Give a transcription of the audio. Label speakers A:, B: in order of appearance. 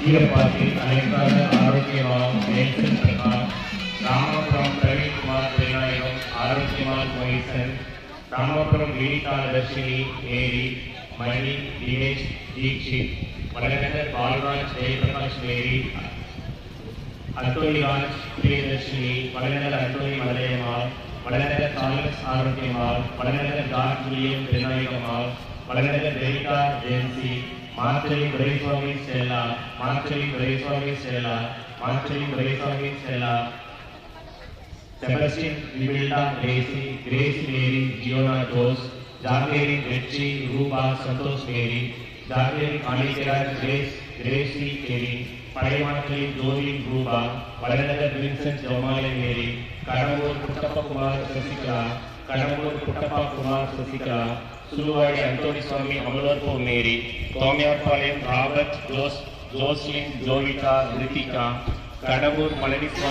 A: ஈரப்பாட்டில் அனைக்காத ஆரோக்கியமாகவும் நேசன் பிரகாஷ், ராமபுரம் பிரவீன்குமார் திருநாயகம், ஆரோக்கியமால் மொய்சன், ராமபுரம் வினிதான Dharshini, Mary, Mani, Dinesh, Dikshit, Vadanagar Paulraj, Jayaprakash, Mary, Anthonyraj, Priyadharshini, Vadanagar Anthony Malaiyammal, Vadanagar Charles Arokiyamal, Vadanagar George William திருநாயகமால், Vadanagar Delta Jayanthi, Marchali Duraiswamy Stella, Marchali Duraiswamy Stella, Marchali Duraiswamy Stella, Sebastian விபில்டா கிரேசி, கிரேசி மேரி, ஜியோனா Jose, Zachary Vetri, Rupa Santhosh Mary, Zachary Kanikkaraj Grace, Gracy கேரி, பழையமாற்றலி ஜோதி ரூபா, வடநகர் வின்சென்ட் ஜமாலை மேரி, கடம்பூர் குட்டப்ப குமார் சசிகலா, கடம்பூர் குட்டப்பா குமார் சசிகலா, சுலுவாடி அந்தோனி சுவாமி அமலோற்போ Mary, Thomiyarpalayam Robert Joslin Jovika Rithika, Kadambur Palaniswami